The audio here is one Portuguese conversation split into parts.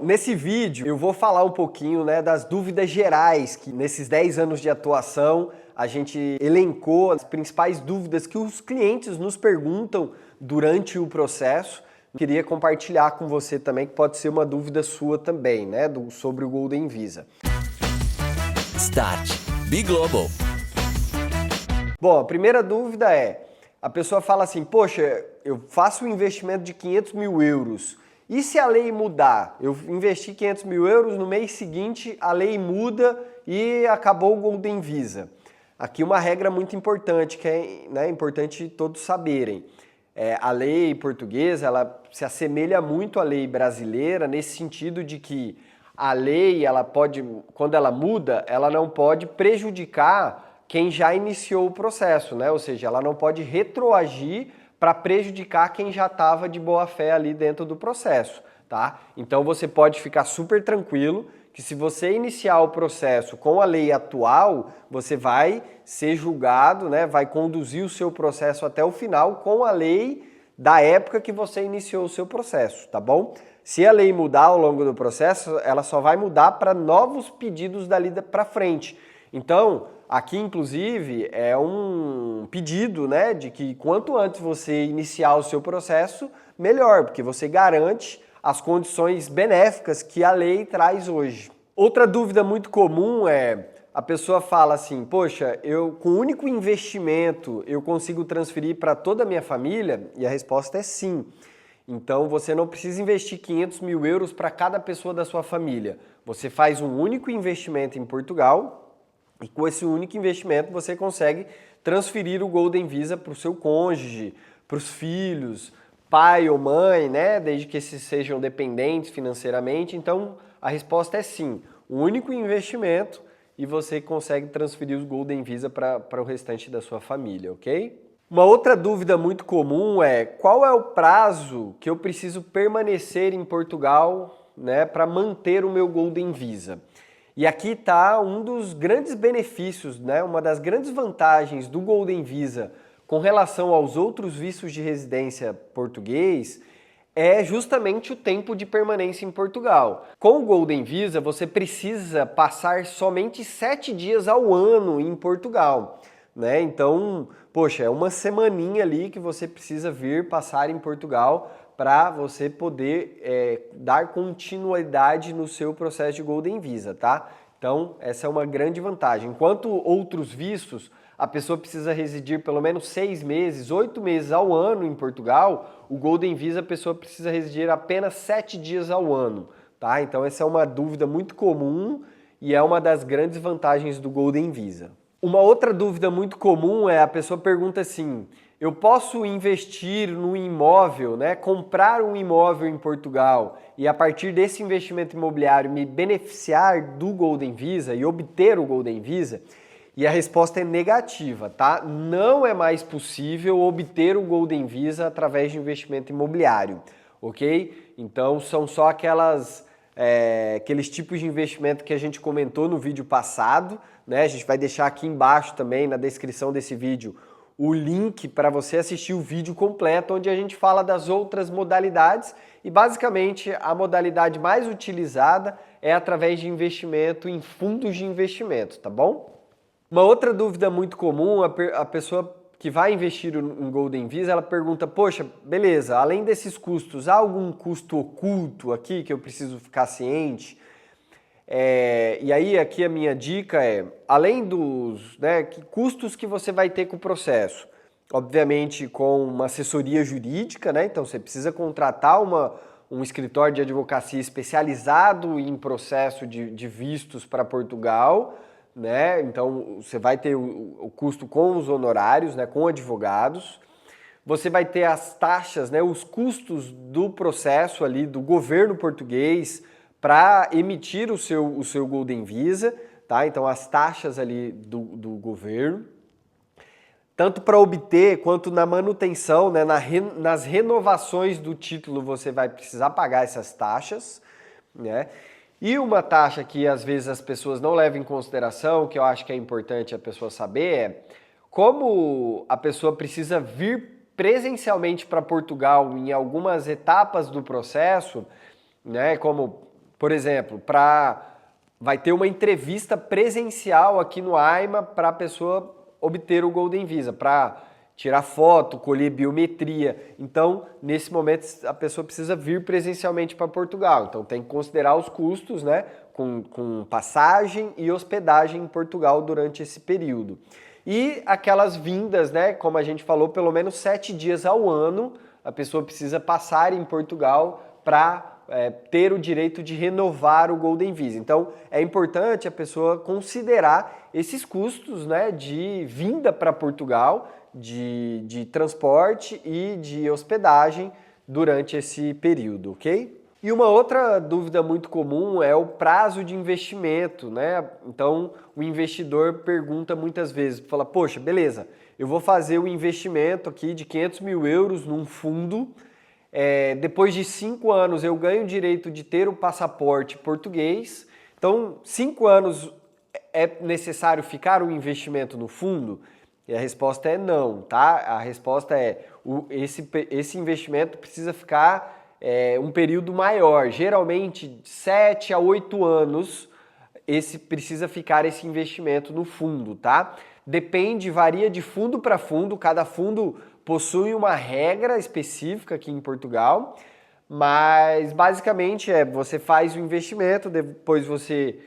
Nesse vídeo eu vou falar um pouquinho, né, das dúvidas gerais que nesses 10 anos de atuação a gente elencou as principais dúvidas que os clientes nos perguntam durante o processo. Queria compartilhar com você também, que pode ser uma dúvida sua também, né, sobre o Golden Visa. Start B-Global. Bom, a primeira dúvida é, a pessoa fala assim, poxa, eu faço um investimento de 500 mil euros, e se a lei mudar? Eu investi 500 mil euros, no mês seguinte a lei muda e acabou o Golden Visa. Aqui uma regra muito importante, que é, né, importante todos saberem. A lei portuguesa, ela se assemelha muito à lei brasileira, nesse sentido de que a lei, ela pode, quando ela muda, ela não pode prejudicar quem já iniciou o processo, né? Ou seja, ela não pode retroagir para prejudicar quem já estava de boa fé ali dentro do processo, tá? Então você pode ficar super tranquilo que se você iniciar o processo com a lei atual, você vai ser julgado, né? Vai conduzir o seu processo até o final com a lei da época que você iniciou o seu processo, tá bom? Se a lei mudar ao longo do processo, ela só vai mudar para novos pedidos dali para frente. Então, aqui inclusive é um pedido, né, de que quanto antes você iniciar o seu processo, melhor, porque você garante as condições benéficas que a lei traz hoje. Outra dúvida muito comum é, a pessoa fala assim, poxa, eu com um único investimento eu consigo transferir para toda a minha família? E a resposta é sim. Então você não precisa investir 500 mil euros para cada pessoa da sua família. Você faz um único investimento em Portugal, e com esse único investimento você consegue transferir o Golden Visa para o seu cônjuge, para os filhos, pai ou mãe, né? Desde que esses sejam dependentes financeiramente. Então a resposta é sim, um único investimento e você consegue transferir os Golden Visa para o restante da sua família, ok? Uma outra dúvida muito comum é qual é o prazo que eu preciso permanecer em Portugal, né, para manter o meu Golden Visa? E aqui está um dos grandes benefícios, né? Uma das grandes vantagens do Golden Visa com relação aos outros vistos de residência português é justamente o tempo de permanência em Portugal. Com o Golden Visa você precisa passar somente 7 dias ao ano em Portugal, né? Então, poxa, é uma semaninha ali que você precisa vir passar em Portugal para você poder dar continuidade no seu processo de Golden Visa, tá? Então, essa é uma grande vantagem. Enquanto outros vistos, a pessoa precisa residir pelo menos 6 meses, 8 meses ao ano em Portugal, o Golden Visa a pessoa precisa residir apenas 7 dias ao ano, tá? Então, essa é uma dúvida muito comum e é uma das grandes vantagens do Golden Visa. Uma outra dúvida muito comum é a pessoa pergunta assim, eu posso investir no imóvel, né, comprar um imóvel em Portugal e a partir desse investimento imobiliário me beneficiar do Golden Visa e obter o Golden Visa? E a resposta é negativa, tá? Não é mais possível obter o Golden Visa através de investimento imobiliário, ok? Então são só aqueles tipos de investimento que a gente comentou no vídeo passado, né? A gente vai deixar aqui embaixo também na descrição desse vídeo o link para você assistir o vídeo completo, onde a gente fala das outras modalidades e basicamente a modalidade mais utilizada é através de investimento em fundos de investimento, tá bom? Uma outra dúvida muito comum, a pessoa que vai investir em Golden Visa, ela pergunta, poxa, beleza, além desses custos, há algum custo oculto aqui que eu preciso ficar ciente? E aí aqui a minha dica é, além dos custos que você vai ter com o processo, obviamente com uma assessoria jurídica, né? Então você precisa contratar um escritório de advocacia especializado em processo de vistos para Portugal, né? Então você vai ter o custo com os honorários, né? Com advogados. Você vai ter as taxas, né? Os custos do processo ali do governo português para emitir o seu Golden Visa, tá? Então as taxas ali do governo, tanto para obter quanto na manutenção, né? Nas renovações do título você vai precisar pagar essas taxas, né? E uma taxa que às vezes as pessoas não levam em consideração, que eu acho que é importante a pessoa saber, é como a pessoa precisa vir presencialmente para Portugal em algumas etapas do processo, né? Como Por exemplo, vai ter uma entrevista presencial aqui no AIMA para a pessoa obter o Golden Visa, para tirar foto, colher biometria. Então, nesse momento, a pessoa precisa vir presencialmente para Portugal. Então, tem que considerar os custos, né, com passagem e hospedagem em Portugal durante esse período. E aquelas vindas, né, como a gente falou, pelo menos 7 dias ao ano, a pessoa precisa passar em Portugal para ter o direito de renovar o Golden Visa. Então, é importante a pessoa considerar esses custos, né, de vinda para Portugal, de transporte e de hospedagem durante esse período, ok? E uma outra dúvida muito comum é o prazo de investimento, né? Então, o investidor pergunta muitas vezes, fala, poxa, beleza, eu vou fazer o investimento aqui de 500 mil euros num fundo, depois de 5 anos eu ganho o direito de ter o passaporte português, então 5 anos é necessário ficar o investimento no fundo? E a resposta é não, tá? A resposta é, esse investimento precisa ficar um período maior, geralmente 7 a 8 anos, precisa ficar esse investimento no fundo, tá? Depende, varia de fundo para fundo, cada fundo possui uma regra específica aqui em Portugal, mas basicamente você faz o investimento, depois você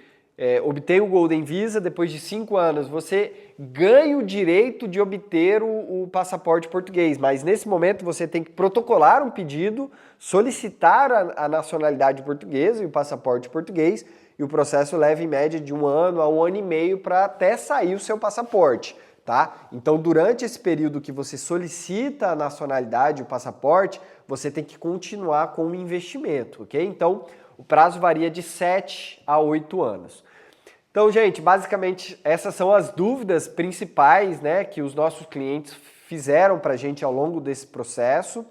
obtém o Golden Visa, depois de 5 anos você ganha o direito de obter o passaporte português, mas nesse momento você tem que protocolar um pedido, solicitar a nacionalidade portuguesa e o passaporte português, e o processo leva em média de 1 ano a 1 ano e meio para até sair o seu passaporte, tá? Então, durante esse período que você solicita a nacionalidade, o passaporte, você tem que continuar com o investimento, ok? Então, o prazo varia de 7 a 8 anos. Então, gente, basicamente essas são as dúvidas principais, né, que os nossos clientes fizeram para a gente ao longo desse processo,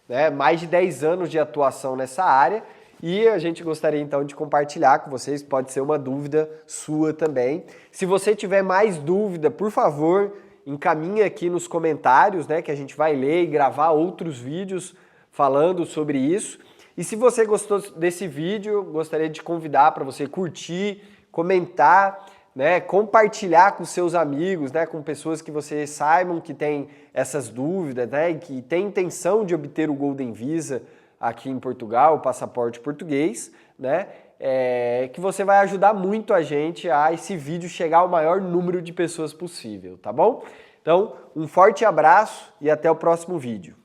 né, mais de 10 anos de atuação nessa área, e a gente gostaria então de compartilhar com vocês, pode ser uma dúvida sua também. Se você tiver mais dúvida, por favor, encaminhe aqui nos comentários, né, que a gente vai ler e gravar outros vídeos falando sobre isso. E se você gostou desse vídeo, eu gostaria de convidar para você curtir, comentar, né, compartilhar com seus amigos, né, com pessoas que você saibam que tem essas dúvidas, né, e que tem intenção de obter o Golden Visa aqui em Portugal, o passaporte português, né, que você vai ajudar muito a gente a esse vídeo chegar ao maior número de pessoas possível, tá bom? Então, um forte abraço e até o próximo vídeo.